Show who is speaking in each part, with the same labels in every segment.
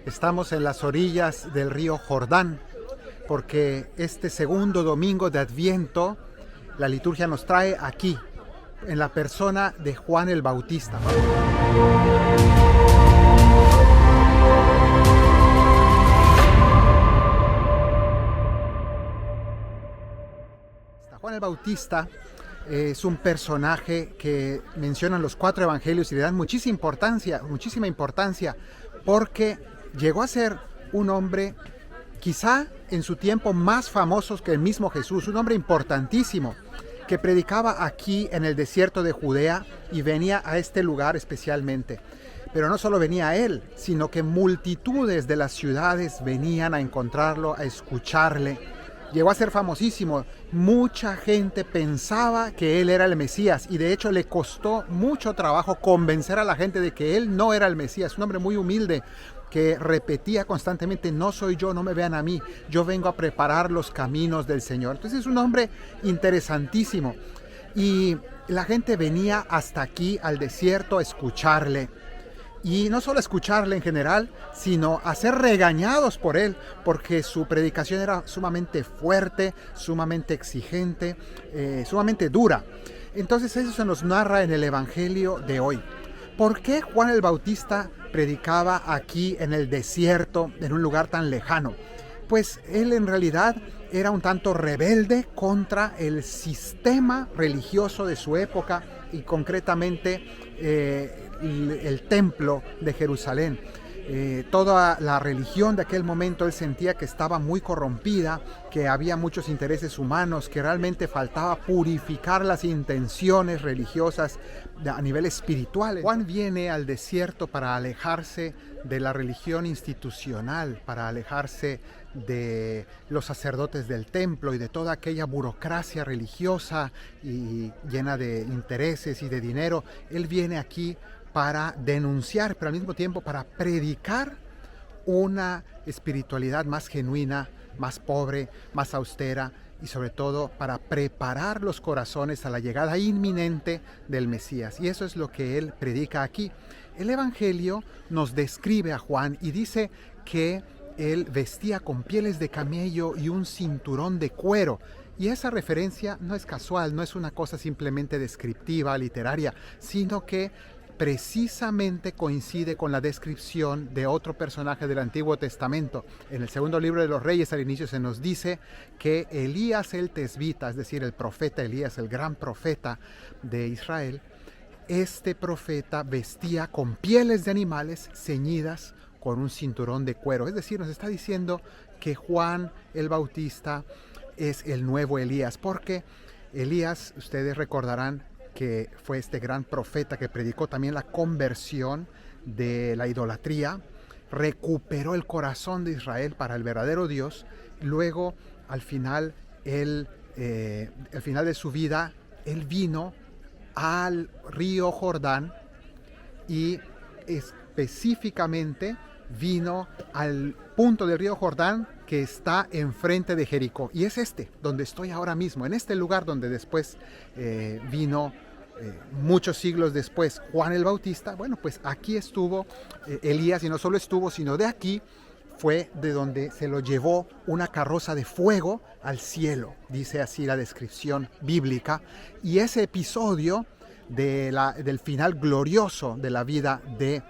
Speaker 1: Estamos en las orillas del río Jordán, porque este segundo domingo de Adviento, la liturgia nos trae aquí, en la persona de Juan el Bautista. Juan el Bautista es un personaje que mencionan los 4 evangelios y le dan muchísima importancia, porque llegó a ser un hombre quizá en su tiempo más famoso que el mismo Jesús, un hombre importantísimo que predicaba aquí en el desierto de Judea y venía a este lugar especialmente. Pero no solo venía él, sino que multitudes de las ciudades venían a encontrarlo, a escucharle. Llegó a ser famosísimo. Mucha gente pensaba que él era el Mesías y de hecho le costó mucho trabajo convencer a la gente de que él no era el Mesías. Un hombre muy humilde que repetía constantemente: no soy yo, no me vean a mí, yo vengo a preparar los caminos del Señor. Entonces es un hombre interesantísimo y la gente venía hasta aquí al desierto a escucharle. Y no solo escucharle en general, sino a ser regañados por él, porque su predicación era sumamente fuerte, sumamente exigente, sumamente dura. Entonces eso se nos narra en el Evangelio de hoy. ¿Por qué Juan el Bautista predicaba aquí en el desierto, en un lugar tan lejano? Pues él en realidad era un tanto rebelde contra el sistema religioso de su época y concretamente el templo de Jerusalén. Toda la religión de aquel momento él sentía que estaba muy corrompida, que había muchos intereses humanos, que realmente faltaba purificar las intenciones religiosas a nivel espiritual. Juan viene al desierto para alejarse de la religión institucional, para alejarse de los sacerdotes del templo y de toda aquella burocracia religiosa y llena de intereses y de dinero. Él viene aquí para denunciar, pero al mismo tiempo para predicar una espiritualidad más genuina, más pobre, más austera y sobre todo para preparar los corazones a la llegada inminente del Mesías. Y eso es lo que él predica aquí. El Evangelio nos describe a Juan y dice que él vestía con pieles de camello y un cinturón de cuero. Y esa referencia no es casual, no es una cosa simplemente descriptiva, literaria, sino que precisamente coincide con la descripción de otro personaje del Antiguo Testamento. En el segundo libro de los Reyes, al inicio se nos dice que Elías el Tesbita, es decir, el profeta Elías, el gran profeta de Israel, este profeta vestía con pieles de animales ceñidas con un cinturón de cuero. Es decir, nos está diciendo que Juan el Bautista es el nuevo Elías, porque Elías, ustedes recordarán, que fue este gran profeta que predicó también la conversión de la idolatría, recuperó el corazón de Israel para el verdadero Dios. Luego, al final de su vida, él vino al río Jordán y específicamente vino al punto del río Jordán que está enfrente de Jericó. Y es donde estoy ahora mismo, en este lugar donde después vino muchos siglos después Juan el Bautista. Bueno, pues aquí estuvo Elías, y no solo estuvo, sino de aquí fue de donde se lo llevó una carroza de fuego al cielo. Dice así la descripción bíblica. Y ese episodio del final glorioso de la vida de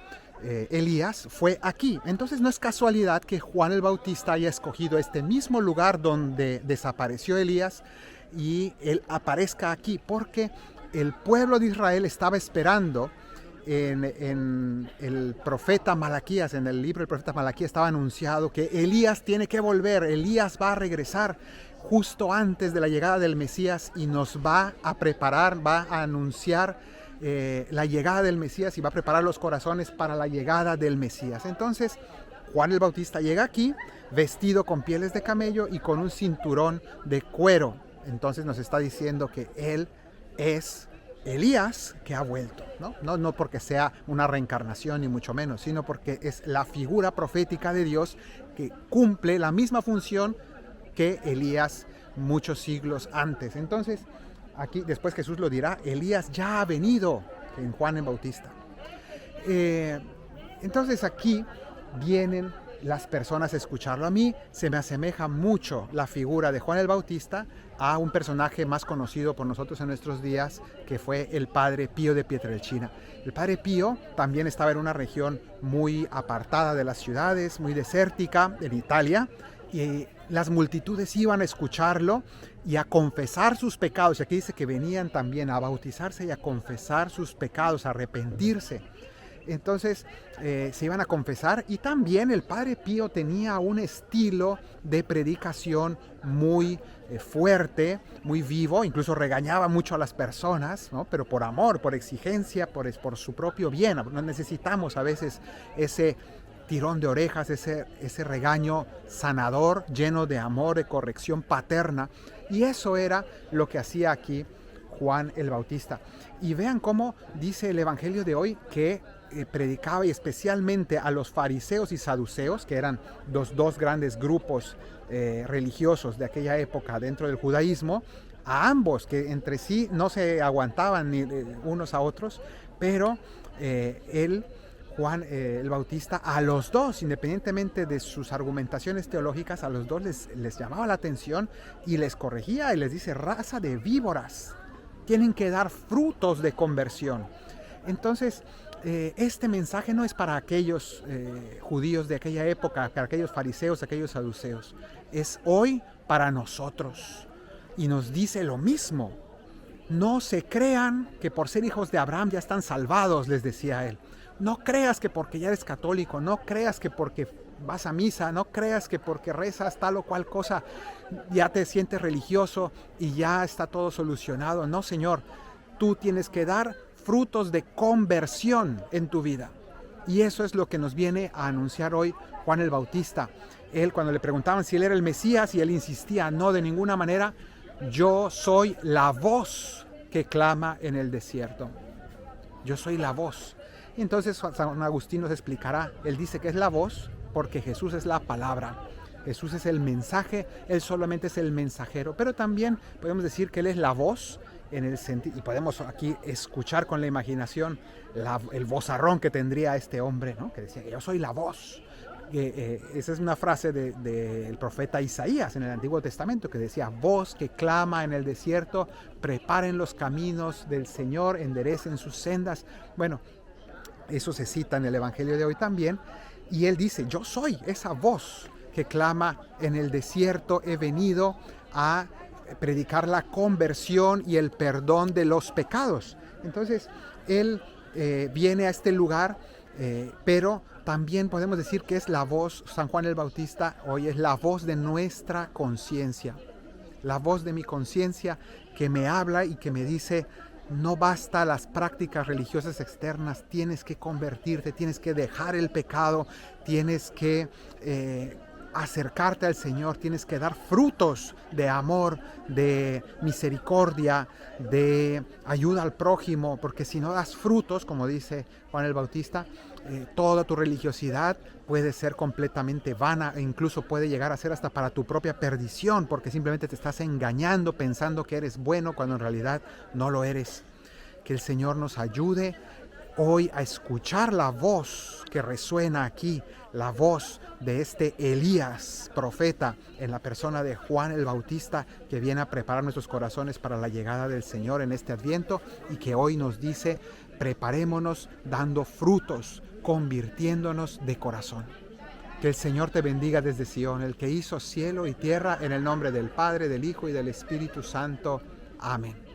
Speaker 1: Elías fue aquí. Entonces no es casualidad que Juan el Bautista haya escogido este mismo lugar donde desapareció Elías y él aparezca aquí, porque el pueblo de Israel estaba esperando en el profeta Malaquías. En el libro del profeta Malaquías estaba anunciado que Elías tiene que volver, Elías va a regresar justo antes de la llegada del Mesías y nos va a preparar, va a anunciar la llegada del Mesías y va a preparar los corazones para la llegada del Mesías. Entonces Juan el Bautista llega aquí vestido con pieles de camello y con un cinturón de cuero. Entonces nos está diciendo que él es Elías que ha vuelto, no porque sea una reencarnación ni mucho menos, sino porque es la figura profética de Dios que cumple la misma función que Elías muchos siglos antes. Entonces aquí después Jesús lo dirá: Elías ya ha venido en Juan el Bautista. Entonces aquí vienen las personas escucharlo. A mí se me asemeja mucho la figura de Juan el Bautista a un personaje más conocido por nosotros en nuestros días, que fue el Padre Pío de Pietrelcina. El Padre Pío también estaba en una región muy apartada de las ciudades, muy desértica, en Italia, y las multitudes iban a escucharlo y a confesar sus pecados. Y aquí dice que venían también a bautizarse y a confesar sus pecados, a arrepentirse. Entonces se iban a confesar, y también el Padre Pío tenía un estilo de predicación muy fuerte, muy vivo, incluso regañaba mucho a las personas, ¿no? Pero por amor, por exigencia, por su propio bien. No necesitamos a veces ese tirón de orejas, ese regaño sanador, lleno de amor, de corrección paterna, y eso era lo que hacía aquí Juan el Bautista. Y vean cómo dice el Evangelio de hoy que predicaba, y especialmente a los fariseos y saduceos, que eran los dos grandes grupos religiosos de aquella época dentro del judaísmo, a ambos, que entre sí no se aguantaban ni unos a otros, pero Juan el Bautista, a los dos, independientemente de sus argumentaciones teológicas, a los dos les llamaba la atención y les corregía y les dice: raza de víboras, tienen que dar frutos de conversión. Entonces, este mensaje no es para aquellos judíos de aquella época, para aquellos fariseos, aquellos saduceos. Es hoy para nosotros. Y nos dice lo mismo. No se crean que por ser hijos de Abraham ya están salvados, les decía él. No creas que porque ya eres católico, no creas que porque vas a misa, no creas que porque rezas tal o cual cosa ya te sientes religioso y ya está todo solucionado. No, Señor, tú tienes que dar frutos de conversión en tu vida. Y eso es lo que nos viene a anunciar hoy Juan el Bautista. Él, cuando le preguntaban si él era el Mesías, y él insistía: no, de ninguna manera, yo soy la voz que clama en el desierto. Yo soy la voz. Y entonces San Agustín nos explicará. Él dice que es la voz porque Jesús es la palabra. Jesús es el mensaje, Él solamente es el mensajero. Pero también podemos decir que Él es la voz, en el sentido, y podemos aquí escuchar con la imaginación el vozarrón que tendría este hombre, ¿no? Que decía: yo soy la voz. Esa es una frase del profeta Isaías en el Antiguo Testamento, que decía: voz que clama en el desierto, preparen los caminos del Señor, enderecen sus sendas. Bueno, eso se cita en el Evangelio de hoy también, y él dice: yo soy esa voz que clama en el desierto, he venido a predicar la conversión y el perdón de los pecados. Entonces él viene a este lugar, pero también podemos decir que es la voz. San Juan el Bautista hoy es la voz de nuestra conciencia, la voz de mi conciencia, que me habla y que me dice: no basta las prácticas religiosas externas, tienes que convertirte, tienes que dejar el pecado, tienes que acercarte al Señor, tienes que dar frutos de amor, de misericordia, de ayuda al prójimo, porque si no das frutos, como dice Juan el Bautista, toda tu religiosidad puede ser completamente vana, e incluso puede llegar a ser hasta para tu propia perdición, porque simplemente te estás engañando pensando que eres bueno cuando en realidad no lo eres. Que el Señor nos ayude hoy a escuchar la voz que resuena aquí, la voz de este Elías, profeta, en la persona de Juan el Bautista, que viene a preparar nuestros corazones para la llegada del Señor en este Adviento, y que hoy nos dice: preparémonos dando frutos, convirtiéndonos de corazón. Que el Señor te bendiga desde Sion, el que hizo cielo y tierra, en el nombre del Padre, del Hijo y del Espíritu Santo. Amén.